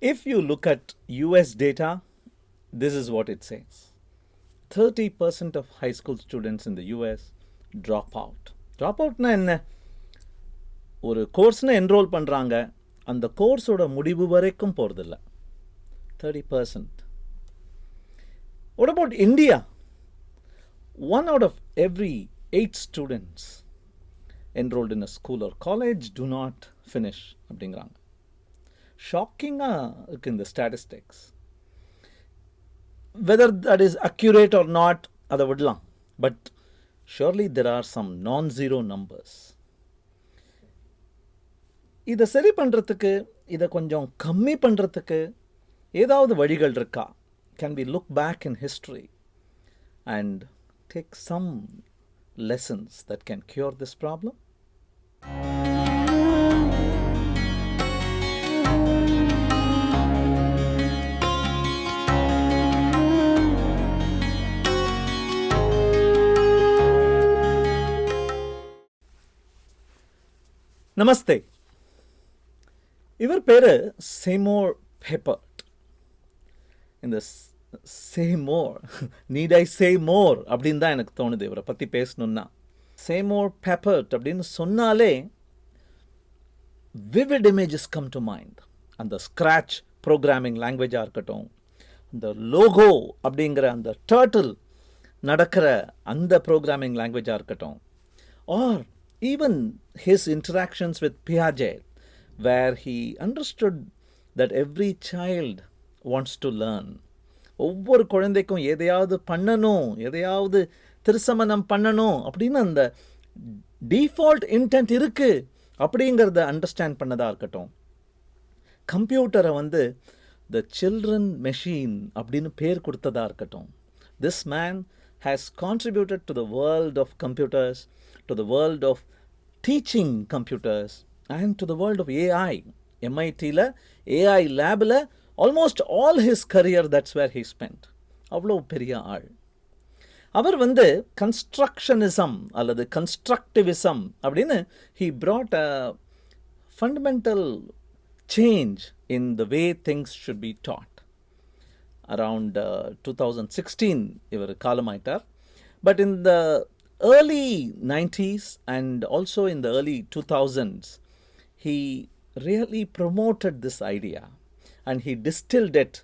If you look at US data, this is what it says. 30% of high school students in the US drop out. Drop outனா என்ன? ஒரு கோர்ஸ்னு enrol பண்ணுறாங்க, அந்த கோர்ஸோட முடிவு வரைக்கும் போகிறதில்ல. 30%. What about India? 1 out of every 8 students enrolled in a school or college do not finish அப்படிங்கிறாங்க. ஷாக்கிங்காக இருக்குது இந்த statistics. Whether that is accurate or not, அதை விடலாம். But surely there are some non-zero numbers. இதை சரி பண்ணுறதுக்கு, இதை கொஞ்சம் கம்மி பண்ணுறதுக்கு ஏதாவது வழிகள் இருக்கா? Can we look back in history and take some lessons that can cure this problem? நமஸ்தே. இவர் பேர் சேமோர் பெப்பர்ட். இந்த சேமோர், நீட் ஐ சே மோர் அப்படின்னு தான் எனக்கு தோணுது இவரை பற்றி பேசணுன்னா. சேமோர் பெப்பர்ட் அப்படின்னு சொன்னாலே vivid images come to mind. அந்த ஸ்க்ராட்ச் ப்ரோக்ராமிங் லாங்குவேஜாக இருக்கட்டும், அந்த லோகோ அப்படிங்கிற அந்த டர்ட்டில் நடக்கிற அந்த ப்ரோக்ராமிங் லாங்குவேஜாக இருக்கட்டும், R even his interactions with Piaget, where he understood that every child wants to learn. ஒவ்வொரு குழந்தைக்கும் எதையாவது பண்ணணும், எதையாவது திருசமனம் பண்ணணும் அப்படின்னு அந்த டிஃபால்ட் இன்டென்ட் இருக்குது அப்படிங்கிறத அண்டர்ஸ்டாண்ட் பண்ணதாக இருக்கட்டும். கம்ப்யூட்டரை த சில்ட்ரன் மெஷின் அப்படின்னு பேர் கொடுத்ததாக இருக்கட்டும். This man has contributed to the world of computers, to the world of teaching computers, and to the world of AI. MIT-ல AI லேபில் almost all his career, that's where he spent. அவ்வளோ பெரிய ஆள். அவர் கன்ஸ்ட்ரக்ஷனிசம் அல்லது கன்ஸ்ட்ரக்டிவிசம் அப்படின்னு he brought a fundamental change in the way things should be taught. Around 2016 இவர் காலமாயிட்டார். But in the early 90s and also in the early 2000s, he really promoted this idea and he distilled it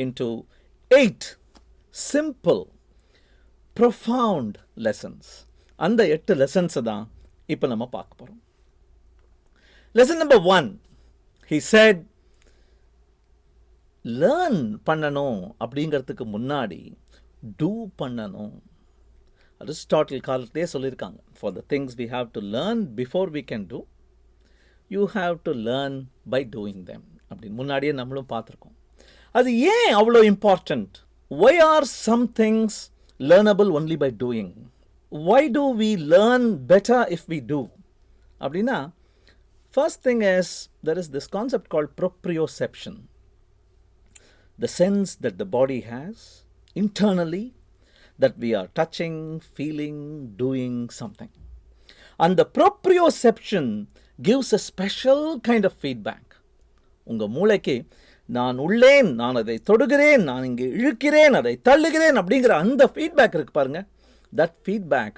into 8 simple, profound lessons. அந்த 8 lessons தான் இப்போ நம்ம பார்க்க போகிறோம். Lesson number 1, he said, learn பண்ணணும் அப்படிங்கிறதுக்கு முன்னாடி டூ பண்ணணும். அரிஸ்டாட்டில் காலத்திலே சொல்லியிருக்காங்க, for the things we have to learn before we can do, you have to learn by doing them அப்படின்னு முன்னாடியே நம்மளும் பார்த்துருக்கோம். அது ஏன் அவ்வளோ important? Why are some things learnable only by doing? Why do we learn better if we do அப்படின்னா, first thing is there is this concept called proprioception. The sense that the body has internally that we are touching, feeling, doing something. And the proprioception gives a special kind of feedback. உங்கள் மூளைக்கு நான் உள்ளேன், நான் அதை தொடுகிறேன், நான் இங்கே இழுக்கிறேன், அதை தள்ளுகிறேன் அப்படிங்கிற அந்த ஃபீட்பேக் இருக்கு பாருங்க. That feedback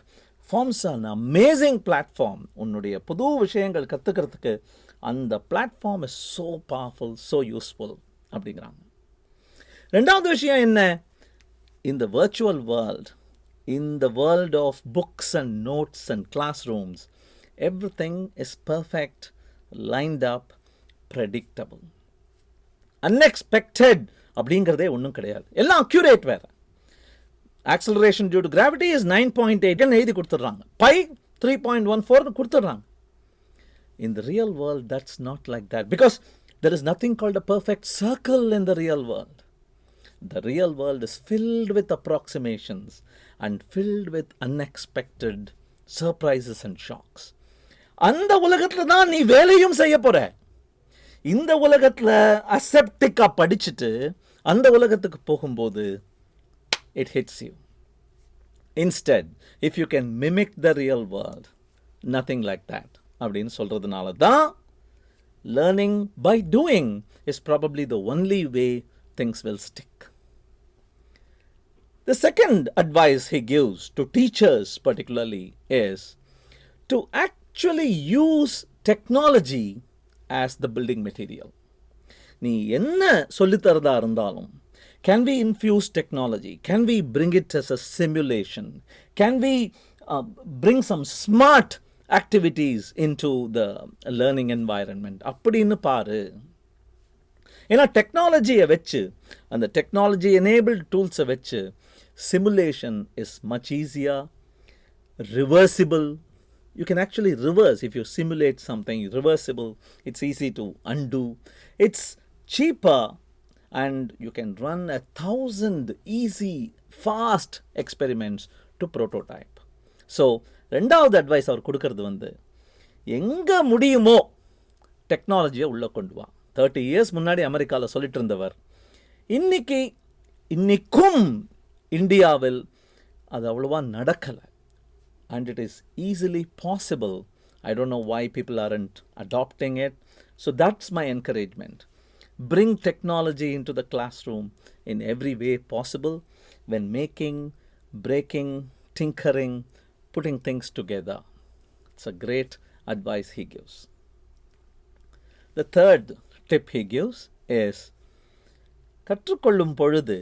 forms an amazing platform. உன்னுடைய புது விஷயங்கள் கற்றுக்கிறதுக்கு அந்த platform is so powerful, so useful அப்படிங்கிறாங்க. ரெண்டாவது விஷயம் என்ன? In the virtual world, in the world of books and notes and classrooms, everything is perfect, lined up, predictable. Unexpected அப்படிங்கிறதே ஒன்றும் கிடையாது. எல்லாம் அக்யூரேட் வேறு. Acceleration due to gravity is 9.8 எழுதி கொடுத்துட்றாங்க. பை 3.14 கொடுத்துட்றாங்க. In the real world, that's not like that, because there is nothing called a perfect circle in the real world. The real world is filled with approximations and filled with unexpected surprises and shocks. அந்த உலகத்தில் தான் நீ வேலையும் செய்ய போற. இந்த உலகத்தில் அசெப்டிக்காக படிச்சுட்டு அந்த உலகத்துக்கு போகும்போது it hits you. Instead, if you can mimic the real world, nothing like that அப்படின்னு சொல்கிறதுனால தான் Learning by doing is probably the only way things will stick. The second advice he gives to teachers particularly is to actually use technology as the building material. நீ என்ன சொல்லித்தரதா இருந்தாலும், can we infuse technology? Can we bring it as a simulation? Can we bring some smart activities into the learning environment? அப்படின்னு பாரு. ஏன்னா டெக்னாலஜியை வச்சு, அந்த technology enabled டூல்ஸை வச்சு simulation is much easier, reversible. You can actually reverse if you simulate something, reversible. It's easy to undo. It's cheaper, and you can run 1,000 easy, fast experiments to prototype. So, ரெண்டாவது advice அவர் கொடுக்கறது வந்து, எங்கே முடியுமோ டெக்னாலஜியை உள்ளே கொண்டு வா. 30 years முன்னாடி அமெரிக்காவில் சொல்லிட்டு இருந்தவர், இன்னைக்கும் இந்தியாவில் அது அவ்வளோவா நடக்கலை. And it is easily possible. I don't know why people aren't adopting it. So that's my encouragement. Bring technology into the classroom in every way possible when making, breaking, tinkering, putting things together. It's a great advice he gives. The third tip he gives is, கற்றுக்கொள்ளும் பொழுது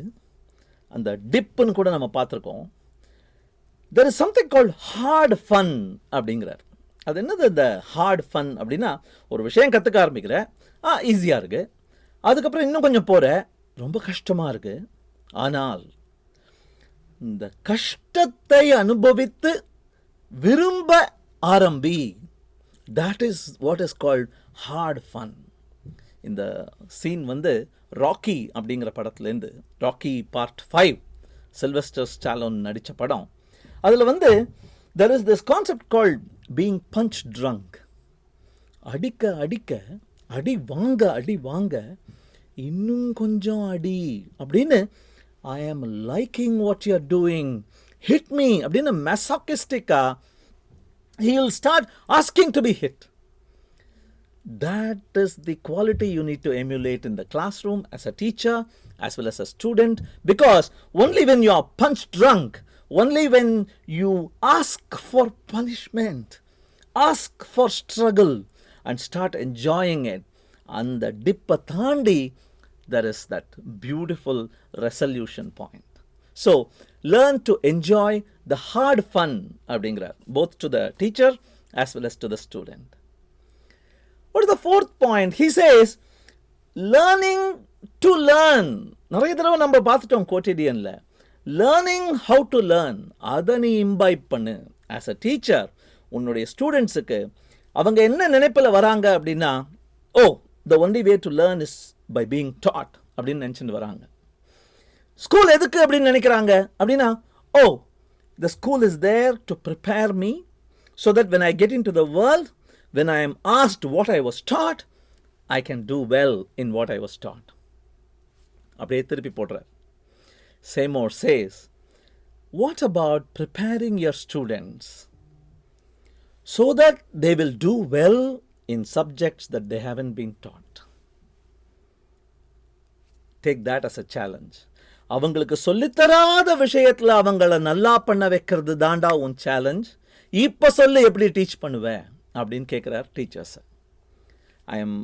அந்த டிப்புன்னு கூட நம்ம பார்த்துருக்கோம். There is something called hard fun அப்படிங்கிறார். அது என்னது இந்த ஹார்ட் ஃபன் அப்படின்னா, ஒரு விஷயம் கற்றுக்க ஆரம்பிக்கிற, ஈஸியாக இருக்குது, அதுக்கப்புறம் இன்னும் கொஞ்சம் போகிற, ரொம்ப கஷ்டமாக இருக்குது. ஆனால் இந்த கஷ்டத்தை அனுபவித்து விரும்ப ஆரம்பி, that is what is called hard fun. இந்த சீன் வந்து ராக்கி அப்படிங்கிற படத்துலேருந்து, ராக்கி பார்ட் 5, சில்வெஸ்டர் ஸ்டாலோன் நடித்த படம். அதில் வந்து there is this concept called being punch drunk. அடிக்க அடிக்க, அடி வாங்க இன்னும் கொஞ்சம் அடி அப்படின்னு, I am liking what you are doing, hit me அப்படின்னு masochistic-ஆ he will start asking to be hit. That is the quality you need to emulate in the classroom as a teacher as well as a student, because only when you are punch drunk, only when you ask for punishment, ask for struggle and start enjoying it, and the dippa thandi, there is that beautiful resolution point. So learn to enjoy the hard fun அப்படிங்கிறார், both to the teacher as well as to the student. What is the fourth point? He says learning to learn. நிறைய தடவை நம்ம பார்த்துட்டோம் Quotidianல. Learning how to learn, அதை நீ imbibe பண்ணு. As a teacher, உன்னுடைய ஸ்டூடெண்ட்ஸுக்கு அவங்க என்ன நினைப்பில் வராங்க அப்படின்னா, the only way to learn is by being taught அப்படின்னு நினச்சிட்டு வராங்க. ஸ்கூல் எதுக்கு அப்படின்னு நினைக்கிறாங்க அப்படின்னா, the school is there to prepare me so that when I get into the world, when I am asked what I was taught, I can do well in what I was taught. அப்படியே திருப்பி போடுறார். Seymour says, what about preparing your students so that they will do well in subjects that they haven't been taught? Take that as a challenge. அவங்களுக்கு சொல்லித்தராத விஷயத்தில் அவங்கள நல்லா பண்ண வைக்கிறது தாண்டா உன் சேலஞ்ச். இப்போ சொல்லு எப்படி டீச் பண்ணுவேன் அப்படின்னு கேட்குறார் teachers. I am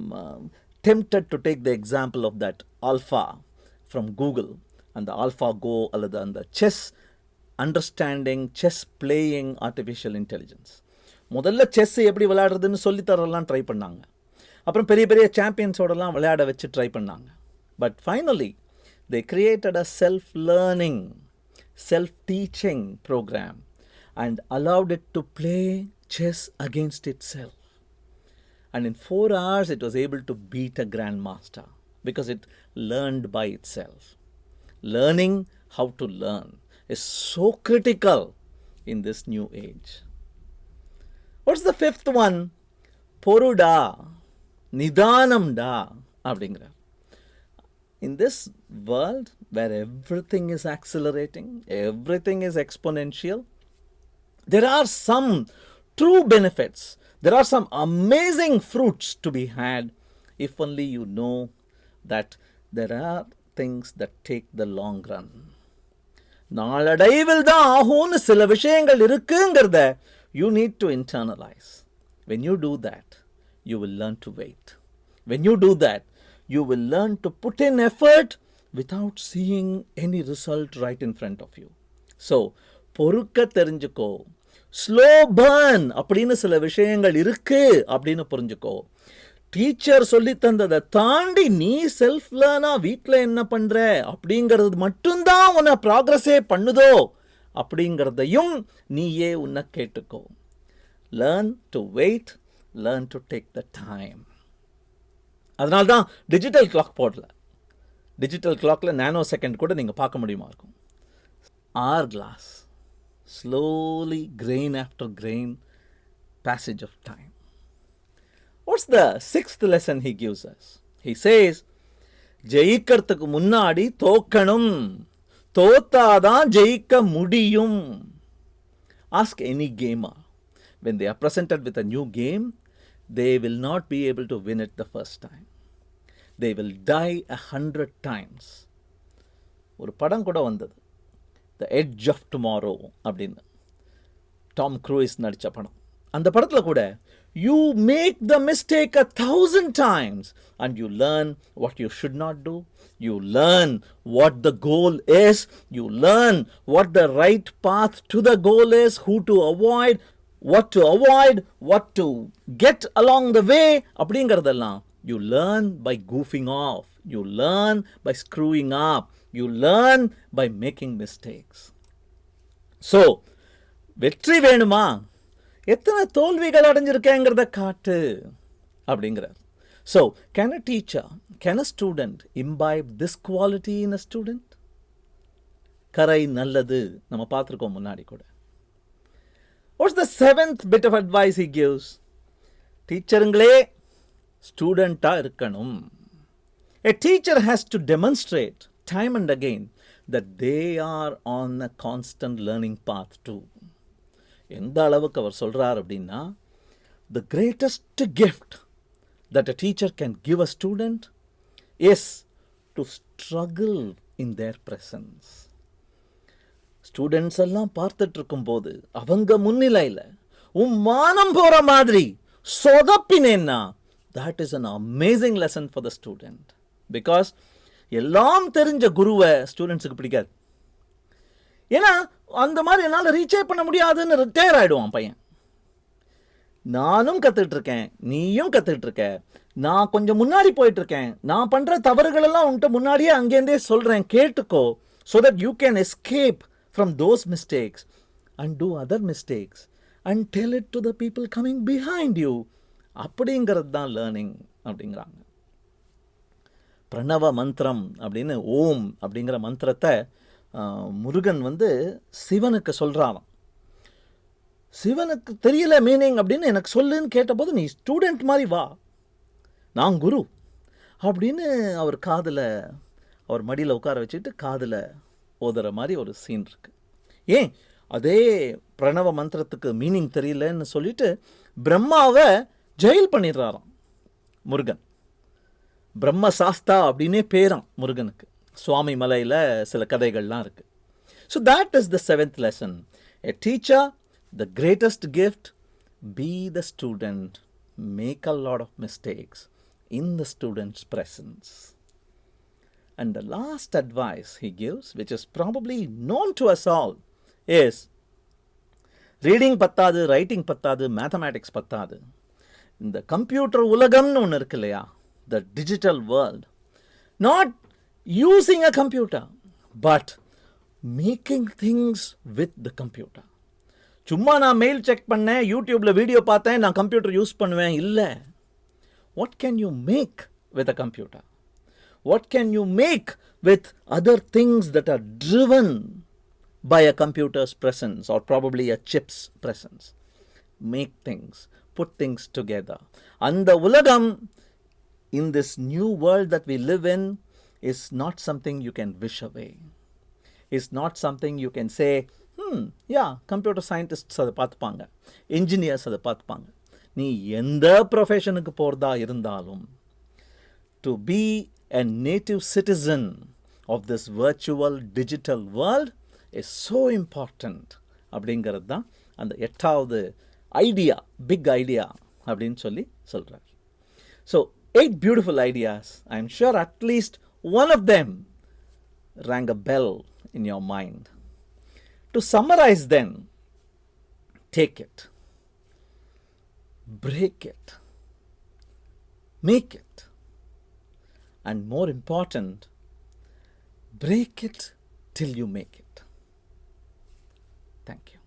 tempted to take the example of that Alpha from Google and the AlphaGo அல்லது அந்த chess understanding, chess playing artificial intelligence. முதல்ல செஸ் எப்படி விளையாடுறதுன்னு சொல்லித்தரலாம் ட்ரை பண்ணாங்க. அப்புறம் பெரிய பெரிய சாம்பியன்ஸோடலாம் விளையாட வச்சு ட்ரை பண்ணாங்க. But finally they created a self-learning, self-teaching program and allowed it to play chess against itself. And in 4 hours, it was able to beat a grandmaster because it learned by itself. Learning how to learn is so critical in this new age. What's the fifth one? Poruda, Nidanamda, abdingra. In this world where everything is accelerating, everything is exponential, there are some true benefits. There are some amazing fruits to be had if only you know that there are things that take the long run. நாளடைவில் தான் ஆகும்னு சில விஷயங்கள் இருக்குங்கிறத you need to internalize. When you do that, you will learn to wait. When you do that, you will learn to put in effort without seeing any result right in front of you. So, பொறுக்க தெரிஞ்சுக்கோ. Slow burn அப்படின்னு சில விஷயங்கள் இருக்கு அப்படின்னு புரிஞ்சுக்கோ. Teacher சொல்லி தந்ததை தாண்டி நீ செல்ஃப் லேர்னா வீட்டில் என்ன பண்ற அப்படிங்கிறது மட்டும்தான் உன்னை ப்ராக்ரஸே பண்ணுதோ அப்படிங்கிறதையும் நீயே உன்னை கேட்டுக்கோ. Learn to wait, learn to take the time. அதனால்தான் டிஜிட்டல் கிளாக் போடல. டிஜிட்டல் கிளாக்ல நானோ செகண்ட் கூட நீங்கள் பார்க்க முடியுமா இருக்கும். hour glass, slowly grain after grain, passage of time. What's the sixth lesson he gives us? He says, ஜெயிக்கிறதுக்கு முன்னாடி தோக்கணும், தோத்தாதான் ஜெயிக்க முடியும். Ask any gamer. When they are presented with a new game, they will not be able to win it the first time. They will die 100 times. ஒரு படம் கூட வந்தது, The Edge of Tomorrow அப்படின்னு, Tom cruise நடித்த படம். அந்த படத்தில் கூட you make the mistake 1,000 times and you learn what you should not do. You learn what the goal is. You learn what the right path to the goal is, who to avoid, what to get along the way. அப்படிங்கிறதெல்லாம் you learn by goofing off. You learn by screwing up. You learn by making mistakes. So, வெற்றி வேணுமா? எத்தனை தோல்விகள் அடைஞ்சிருக்கேங்கிறத காட்டு அப்படிங்கிறார். So, can a teacher, can a student imbibe this quality in a student? கரை நல்லது, நம்ம பார்த்துருக்கோம் முன்னாடி கூட. What's the seventh bit of advice he gives? டீச்சருங்களே ஸ்டூடெண்ட்டா இருக்கணும். A teacher has to demonstrate time and again that they are on a constant learning path too. எந்த அளவுக்கு அவர் சொல்றார் அப்படின்னா, the greatest gift that a teacher can give a student is to struggle in their presence. Students எல்லாம் பார்த்துட்டு இருக்கும்போது அவங்க முன்னிலையில் மானம் போற மாதிரி சொதப்பினேன்னா, that is an amazing lesson for the student. Because எல்லாம் தெரிஞ்ச குருவை ஸ்டூடெண்ட்ஸுக்கு பிடிக்காது. ஏன்னா அந்த மாதிரி என்னால் ரீச்சே பண்ண முடியாதுன்னு ரிட்டையர் ஆகிடுவான் பையன். நானும் கற்றுக்கிட்டு இருக்கேன், நீயும் கற்றுக்கிட்டு இருக்க, நான் கொஞ்சம் முன்னாடி போயிட்டு இருக்கேன், நான் பண்ணுற தவறுகளெல்லாம் உன்கிட்ட முன்னாடியே அங்கேருந்தே சொல்கிறேன், கேட்டுக்கோ. So that you can escape from those mistakes and do other mistakes and tell it to the people coming behind you. அப்படிங்கிறது தான் லேர்னிங் அப்படிங்கிறாங்க. பிரணவ மந்திரம் அப்படின்னு, ஓம் அப்படிங்கிற மந்திரத்தை முருகன் சிவனுக்கு சொல்கிறாராம். சிவனுக்கு தெரியல மீனிங் அப்படின்னு எனக்கு சொல்லுன்னு கேட்டபோது, நீ ஸ்டூடெண்ட் மாதிரி வா, நான் குரு அப்படின்னு அவர் காதில், அவர் மடியில் உட்கார வச்சுட்டு காதில் ஓதுற மாதிரி ஒரு சீன் இருக்குது. ஏன் அதே பிரணவ மந்திரத்துக்கு மீனிங் தெரியலன்னு சொல்லிட்டு பிரம்மாவை ஜெயில் பண்ணிடுறாராம் முருகன். பிரம்ம சாஸ்தா அப்படின்னே பேராம் முருகனுக்கு. சுவாமி மலையில் சில கதைகள்லாம் இருக்குது. So that is the seventh lesson. A teacher, the greatest gift, be the student, make a lot of mistakes in the student's presence. And the last advice he gives, which is probably known to us all, is reading பத்தாது, writing பத்தாது, mathematics பத்தாது. இந்த computer உலகம்னு ஒன்று இருக்கு இல்லையா, the digital world, not using a computer but making things with the computer. சும்மா நான் மெயில் செக் பண்ணேன், யூடியூப்ல வீடியோ பார்த்தேன், நான் கம்ப்யூட்டர் யூஸ் பண்ணுவேன் இல்லை. what can you make with a computer? what can you make with other things that are driven by a computer's presence or probably a chip's presence? Make things, put things together. அந்த உலகம், in this new world that we live in, is not something you can wish away. It's not something you can say, yeah, computer scientists அதை பார்த்துப்பாங்க, engineers அதை பார்த்துப்பாங்க. நீ எந்த ப்ரொஃபஷனுக்கு போகிறதா இருந்தாலும் to be a native citizen of this virtual digital world is so important அப்படிங்கிறது தான் அந்த 8வது ஐடியா, பிக் ஐடியா அப்படின்னு சொல்லி சொல்கிறார். So 8 beautiful ideas. I'm sure at least one of them rang a bell in your mind. To summarize then, take it, break it, make it, and more important, break it till you make it. Thank you.